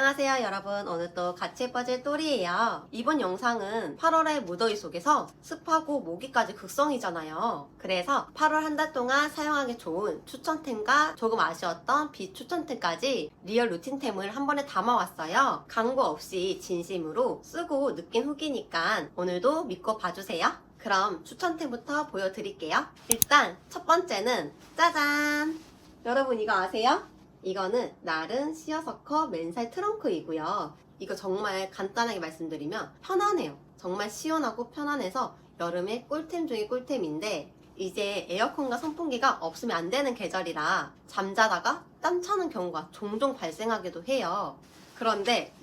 안녕하세요 여러분, 오늘 또 같이 예뻐질 또리예요. 이번 영상은 8월의 무더위 속에서 습하고 모기까지 극성이잖아요. 그래서 8월 한 달 동안 사용하기 좋은 추천템과 조금 아쉬웠던 비추천템까지 리얼 루틴템을 한 번에 담아왔어요. 광고 없이 진심으로 쓰고 느낀 후기니까 오늘도 믿고 봐주세요. 그럼 추천템부터 보여드릴게요. 일단 첫 번째는 짜잔! 여러분 이거 아세요? 이거는 나른 시어서커 맨살 트렁크이고요. 이거 정말 간단하게 말씀드리면 편안해요. 정말 시원하고 편안해서 여름에 꿀템 중에 꿀템인데, 이제 에어컨과 선풍기가 없으면 안 되는 계절이라 잠자다가 땀 차는 경우가 종종 발생하기도 해요. 그런데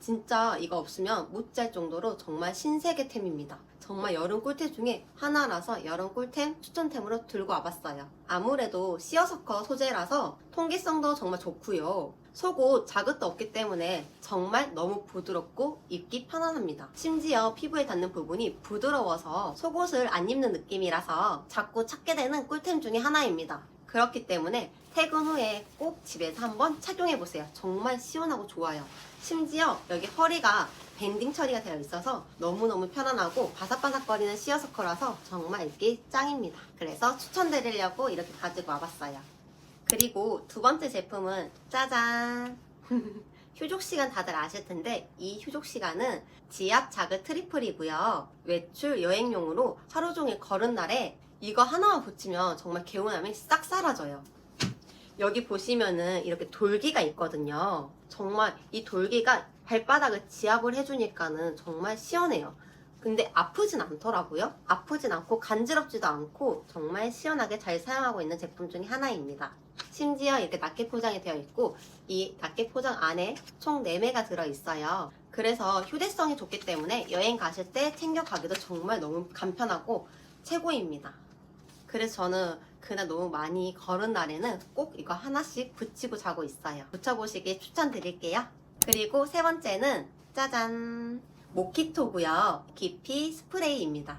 진짜 이거 없으면 못 잘 정도로 정말 신세계템입니다. 정말 여름 꿀템 중에 하나라서 여름 꿀템 추천템으로 들고 와봤어요. 아무래도 시어서커 소재라서 통기성도 정말 좋고요. 속옷 자극도 없기 때문에 정말 너무 부드럽고 입기 편안합니다. 심지어 피부에 닿는 부분이 부드러워서 속옷을 안 입는 느낌이라서 자꾸 찾게 되는 꿀템 중에 하나입니다. 그렇기 때문에 퇴근 후에 꼭 집에서 한번 착용해보세요. 정말 시원하고 좋아요. 심지어 여기 허리가 밴딩 처리가 되어 있어서 너무너무 편안하고 바삭바삭거리는 시어서커라서 정말 입기 짱입니다. 그래서 추천드리려고 이렇게 가지고 와봤어요. 그리고 두 번째 제품은 짜잔! 휴족시간 다들 아실 텐데 이 휴족시간은 지압 자극 트리플이고요. 외출 여행용으로 하루 종일 걸은 날에 이거 하나만 붙이면 정말 개운함이 싹 사라져요. 여기 보시면은 이렇게 돌기가 있거든요. 정말 이 돌기가 발바닥을 지압을 해주니까는 정말 시원해요. 근데 아프진 않더라고요. 아프진 않고 간지럽지도 않고 정말 시원하게 잘 사용하고 있는 제품 중에 하나입니다. 심지어 이렇게 낱개 포장이 되어 있고 이 낱개 포장 안에 총 4매가 들어있어요. 그래서 휴대성이 좋기 때문에 여행 가실 때 챙겨가기도 정말 너무 간편하고 최고입니다. 그래서 저는 그날 너무 많이 걸은 날에는 꼭 이거 하나씩 붙이고 자고 있어요. 붙여보시길 추천드릴게요. 그리고 세 번째는 짜잔! 모키토고요. 기피 스프레이입니다.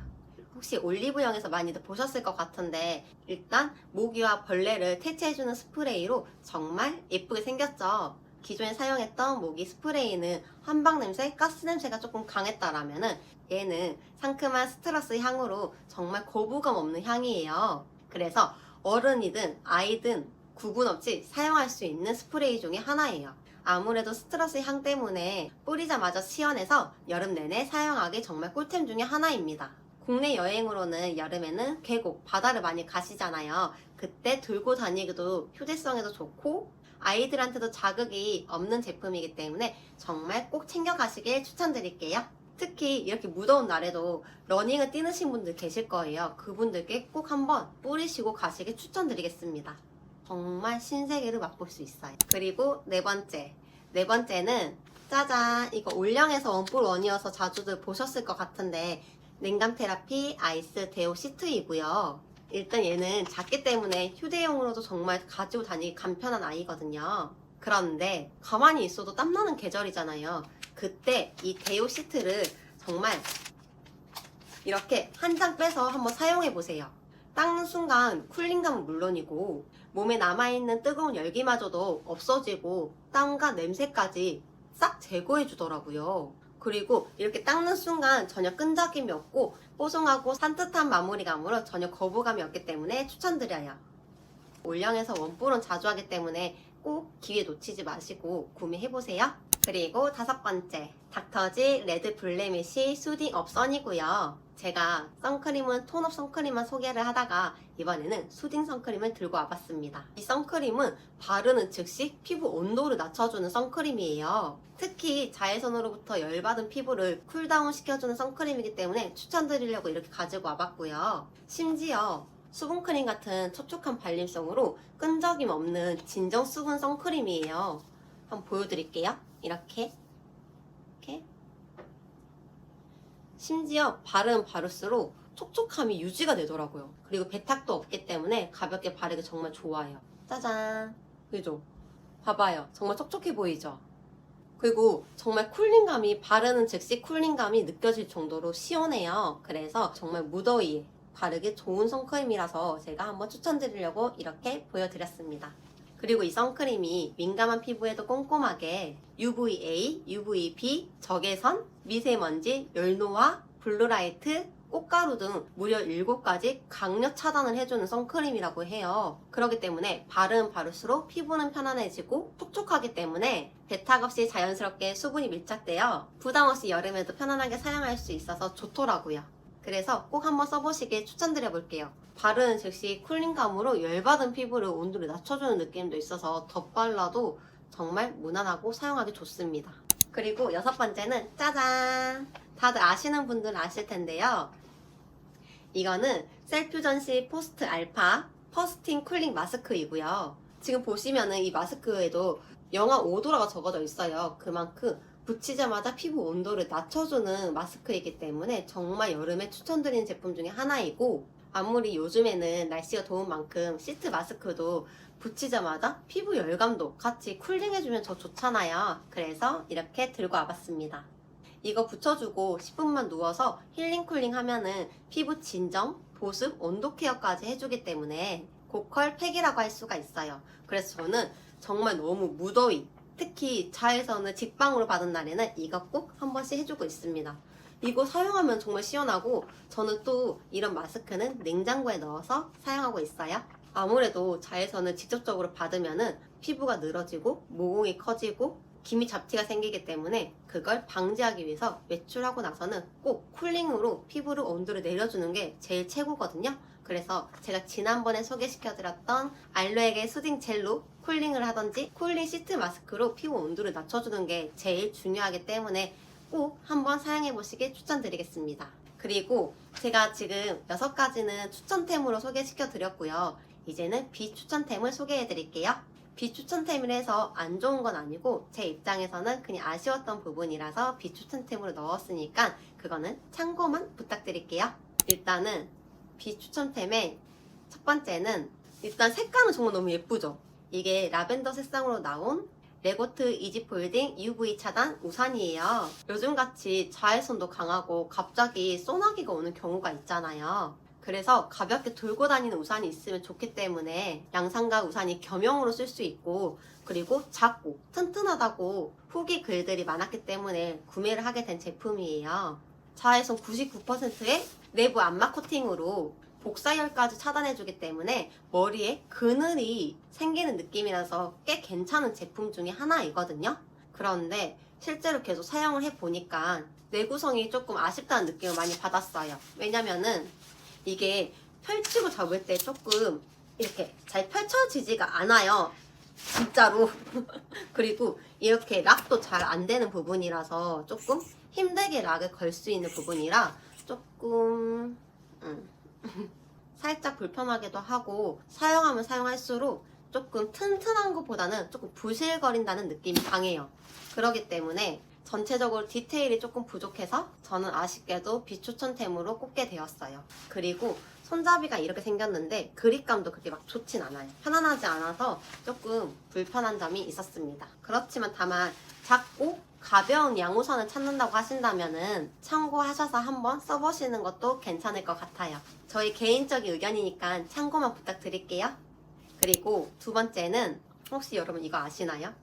혹시 올리브영에서 많이들 보셨을 것 같은데 일단 모기와 벌레를 퇴치해주는 스프레이로 정말 예쁘게 생겼죠. 기존에 사용했던 모기 스프레이는 한방 냄새, 가스 냄새가 조금 강했다라면은 얘는 상큼한 스트러스 향으로 정말 거부감 없는 향이에요. 그래서 어른이든 아이든 구분 없이 사용할 수 있는 스프레이 중에 하나예요. 아무래도 스트러스 향 때문에 뿌리자마자 시원해서 여름 내내 사용하기 정말 꿀템 중에 하나입니다. 국내 여행으로는 여름에는 계곡, 바다를 많이 가시잖아요. 그때 들고 다니기도 휴대성에도 좋고 아이들한테도 자극이 없는 제품이기 때문에 정말 꼭 챙겨가시길 추천드릴게요. 특히 이렇게 무더운 날에도 러닝을 뛰시는 분들 계실 거예요. 그분들께 꼭 한번 뿌리시고 가시길 추천드리겠습니다. 정말 신세계를 맛볼 수 있어요. 그리고 네 번째는 짜잔! 이거 올영에서 원뿔원이어서 자주들 보셨을 것 같은데 냉감 테라피 아이스 데오 시트이고요. 일단 얘는 작기 때문에 휴대용으로도 정말 가지고 다니기 간편한 아이거든요. 그런데 가만히 있어도 땀나는 계절이잖아요. 그때 이 데오 시트를 정말 이렇게 한 장 빼서 한번 사용해보세요. 닦는 순간 쿨링감은 물론이고 몸에 남아있는 뜨거운 열기마저도 없어지고 땀과 냄새까지 싹 제거해주더라고요. 그리고 이렇게 닦는 순간 전혀 끈적임이 없고 뽀송하고 산뜻한 마무리감으로 전혀 거부감이 없기 때문에 추천드려요. 올영에서 원뿔은 자주 하기 때문에 꼭 기회 놓치지 마시고 구매해보세요. 그리고 다섯 번째, 닥터지 레드 블레미쉬 수딩 업 선이고요. 제가 선크림은 톤업 선크림만 소개를 하다가 이번에는 수딩 선크림을 들고 와봤습니다. 이 선크림은 바르는 즉시 피부 온도를 낮춰주는 선크림이에요. 특히 자외선으로부터 열받은 피부를 쿨다운 시켜주는 선크림이기 때문에 추천드리려고 이렇게 가지고 와봤고요. 심지어 수분크림 같은 촉촉한 발림성으로 끈적임 없는 진정 수분 선크림이에요. 한번 보여드릴게요. 이렇게 심지어 바르면 바를수록 촉촉함이 유지가 되더라고요. 그리고 배탁도 없기 때문에 가볍게 바르기 정말 좋아요. 짜잔! 그죠? 봐봐요. 정말 촉촉해 보이죠? 그리고 정말 쿨링감이 바르는 즉시 쿨링감이 느껴질 정도로 시원해요. 그래서 정말 무더위에 바르기 좋은 선크림이라서 제가 한번 추천드리려고 이렇게 보여드렸습니다. 그리고 이 선크림이 민감한 피부에도 꼼꼼하게 UVA, UVB, 적외선, 미세먼지, 열노화, 블루라이트, 꽃가루 등 무려 7가지 강력 차단을 해주는 선크림이라고 해요. 그렇기 때문에 바르면 바를수록 피부는 편안해지고 촉촉하기 때문에 배탁 없이 자연스럽게 수분이 밀착되어 부담 없이 여름에도 편안하게 사용할 수 있어서 좋더라고요. 그래서 꼭 한번 써보시길 추천드려 볼게요. 바르는 즉시 쿨링감으로 열받은 피부를 온도를 낮춰주는 느낌도 있어서 덧발라도 정말 무난하고 사용하기 좋습니다. 그리고 6번째는 짜잔! 다들 아시는 분들은 아실 텐데요. 이거는 셀퓨전시 포스트 알파 퍼스팅 쿨링 마스크이고요. 지금 보시면은 이 마스크에도 영하 5도라고 적어져 있어요. 그만큼 붙이자마자 피부 온도를 낮춰주는 마스크이기 때문에 정말 여름에 추천드리는 제품 중에 하나이고, 아무리 요즘에는 날씨가 더운 만큼 시트 마스크도 붙이자마자 피부 열감도 같이 쿨링해주면 더 좋잖아요. 그래서 이렇게 들고 와봤습니다. 이거 붙여주고 10분만 누워서 힐링 쿨링 하면은 피부 진정, 보습, 온도 케어까지 해주기 때문에 고컬 팩이라고 할 수가 있어요. 그래서 저는 정말 너무 무더위, 특히 자외선을 직방으로 받은 날에는 이거 꼭 한 번씩 해주고 있습니다. 이거 사용하면 정말 시원하고, 저는 또 이런 마스크는 냉장고에 넣어서 사용하고 있어요. 아무래도 자외선을 직접적으로 받으면은 피부가 늘어지고 모공이 커지고 기미 잡티가 생기기 때문에 그걸 방지하기 위해서 외출하고 나서는 꼭 쿨링으로 피부를 온도를 내려주는 게 제일 최고거든요. 그래서 제가 지난번에 소개시켜드렸던 알로에겔 수딩 젤로 쿨링을 하던지 쿨링 시트 마스크로 피부 온도를 낮춰주는 게 제일 중요하기 때문에 꼭 한번 사용해 보시길 추천드리겠습니다. 그리고 제가 지금 6가지는 추천템으로 소개시켜 드렸고요. 이제는 비추천템을 소개해 드릴게요. 비추천템이라서 안 좋은 건 아니고 제 입장에서는 그냥 아쉬웠던 부분이라서 비추천템으로 넣었으니까 그거는 참고만 부탁드릴게요. 일단은 비추천템의 첫 번째는, 일단 색감은 정말 너무 예쁘죠? 이게 라벤더 색상으로 나온 레고트 이지폴딩 UV 차단 우산이에요. 요즘같이 자외선도 강하고 갑자기 소나기가 오는 경우가 있잖아요. 그래서 가볍게 들고 다니는 우산이 있으면 좋기 때문에 양산과 우산이 겸용으로 쓸 수 있고, 그리고 작고 튼튼하다고 후기 글들이 많았기 때문에 구매를 하게 된 제품이에요. 자외선 99%의 내부 암막 코팅으로 복사열까지 차단해주기 때문에 머리에 그늘이 생기는 느낌이라서 꽤 괜찮은 제품 중에 하나이거든요. 그런데 실제로 계속 사용을 해보니까 내구성이 조금 아쉽다는 느낌을 많이 받았어요. 왜냐면은 이게 펼치고 잡을 때 조금 이렇게 잘 펼쳐지지가 않아요. 진짜로. 그리고 이렇게 락도 잘 안 되는 부분이라서 조금 힘들게 락을 걸 수 있는 부분이라 조금 살짝 불편하기도 하고, 사용하면 사용할수록 조금 튼튼한 것보다는 조금 부실거린다는 느낌이 강해요. 그렇기 때문에 전체적으로 디테일이 조금 부족해서 저는 아쉽게도 비추천템으로 꼽게 되었어요. 그리고 손잡이가 이렇게 생겼는데 그립감도 그렇게 막 좋진 않아요. 편안하지 않아서 조금 불편한 점이 있었습니다. 그렇지만 다만 작고 가벼운 양우선을 찾는다고 하신다면은 참고하셔서 한번 써보시는 것도 괜찮을 것 같아요. 저희 개인적인 의견이니까 참고만 부탁드릴게요. 그리고 두 번째는, 혹시 여러분 이거 아시나요?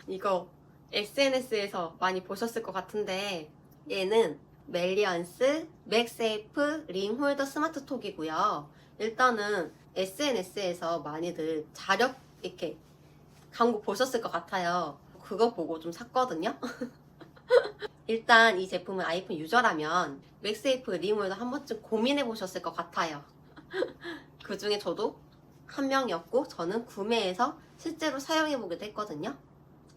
이거 SNS에서 많이 보셨을 것 같은데, 얘는 멜리언스 맥세이프 링홀더 스마트톡이고요. 일단은 SNS에서 많이들 자력 이렇게 광고 보셨을 것 같아요. 그거 보고 좀 샀거든요. 일단 이 제품은 아이폰 유저라면 맥세이프 링홀더 한 번쯤 고민해 보셨을 것 같아요. 그 중에 저도 한 명이었고, 저는 구매해서 실제로 사용해 보기도 했거든요.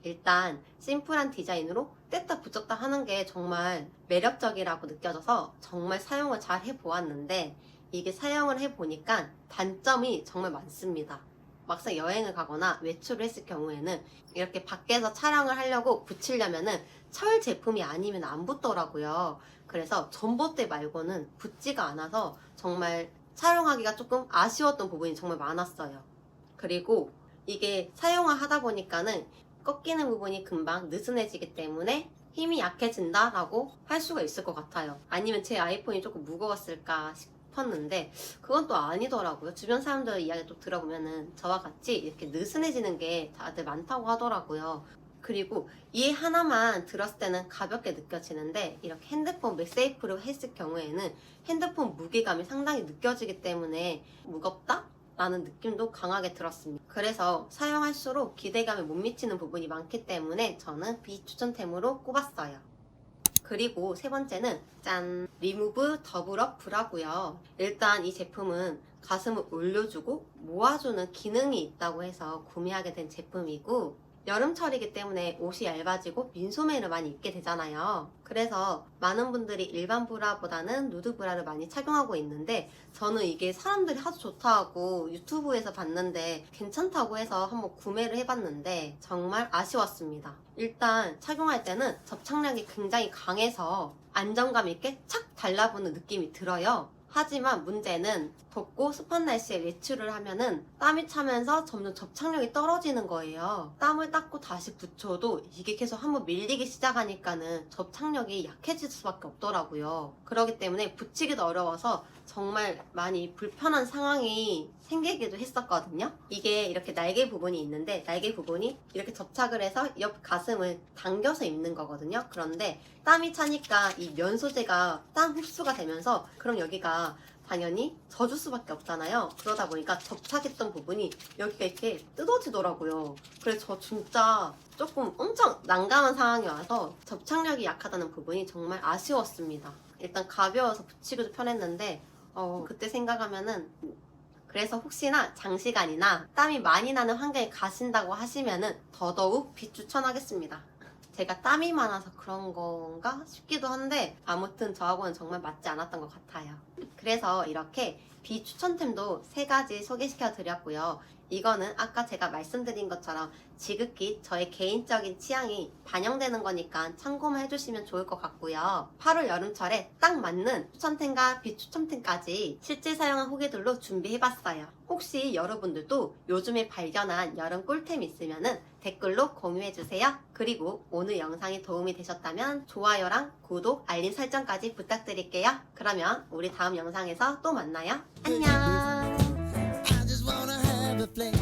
일단 심플한 디자인으로 뗐다 붙였다 하는 게 정말 매력적이라고 느껴져서 정말 사용을 잘 해보았는데, 이게 사용을 해보니까 단점이 정말 많습니다. 막상 여행을 가거나 외출을 했을 경우에는 이렇게 밖에서 촬영을 하려고 붙이려면은 철 제품이 아니면 안 붙더라고요. 그래서 전봇대 말고는 붙지가 않아서 정말 촬영하기가 조금 아쉬웠던 부분이 정말 많았어요. 그리고 이게 사용을 하다 보니까는 꺾이는 부분이 금방 느슨해지기 때문에 힘이 약해진다 라고 할 수가 있을 것 같아요. 아니면 제 아이폰이 조금 무거웠을까 싶었는데 그건 또 아니더라고요. 주변 사람들 이야기 또 들어보면은 저와 같이 이렇게 느슨해지는 게 다들 많다고 하더라고요. 그리고 이 하나만 들었을 때는 가볍게 느껴지는데 이렇게 핸드폰 맥세이프로 했을 경우에는 핸드폰 무게감이 상당히 느껴지기 때문에 무겁다? 라는 느낌도 강하게 들었습니다. 그래서 사용할수록 기대감에 못 미치는 부분이 많기 때문에 저는 비추천템으로 꼽았어요. 그리고 세 번째는 짠! 리무브 더블업브라고요. 일단 이 제품은 가슴을 올려주고 모아주는 기능이 있다고 해서 구매하게 된 제품이고 여름철이기 때문에 옷이 얇아지고 민소매를 많이 입게 되잖아요. 그래서 많은 분들이 일반 브라보다는 누드 브라를 많이 착용하고 있는데 저는 이게 사람들이 하도 좋다고 유튜브에서 봤는데 괜찮다고 해서 한번 구매를 해봤는데 정말 아쉬웠습니다. 일단 착용할 때는 접착력이 굉장히 강해서 안정감 있게 착 달라붙는 느낌이 들어요. 하지만 문제는 덥고 습한 날씨에 외출을 하면은 땀이 차면서 점점 접착력이 떨어지는 거예요. 땀을 닦고 다시 붙여도 이게 계속 한번 밀리기 시작하니까는 접착력이 약해질 수밖에 없더라고요. 그렇기 때문에 붙이기도 어려워서 정말 많이 불편한 상황이 생기기도 했었거든요. 이게 이렇게 날개 부분이 있는데 날개 부분이 이렇게 접착을 해서 옆 가슴을 당겨서 입는 거거든요. 그런데 땀이 차니까 이 면 소재가 땀 흡수가 되면서 그럼 여기가 당연히 젖을 수밖에 없잖아요. 그러다 보니까 접착했던 부분이 여기가 이렇게 뜯어지더라고요. 그래서 저 진짜 조금 엄청 난감한 상황이 와서 접착력이 약하다는 부분이 정말 아쉬웠습니다. 일단 가벼워서 붙이기도 편했는데 그때 생각하면은 그래서 혹시나 장시간이나 땀이 많이 나는 환경에 가신다고 하시면은 더더욱 비추천하겠습니다. 제가 땀이 많아서 그런 건가 싶기도 한데 아무튼 저하고는 정말 맞지 않았던 것 같아요. 그래서 이렇게 비추천템도 3가지 소개시켜 드렸고요. 이거는 아까 제가 말씀드린 것처럼 지극히 저의 개인적인 취향이 반영되는 거니까 참고만 해주시면 좋을 것 같고요. 8월 여름철에 딱 맞는 추천템과 비추천템까지 실제 사용한 후기들로 준비해봤어요. 혹시 여러분들도 요즘에 발견한 여름 꿀템 있으면 댓글로 공유해주세요. 그리고 오늘 영상이 도움이 되셨다면 좋아요랑 구독, 알림 설정까지 부탁드릴게요. 그러면 우리 다음 영상에서 또 만나요. 안녕! I just wanna have a play.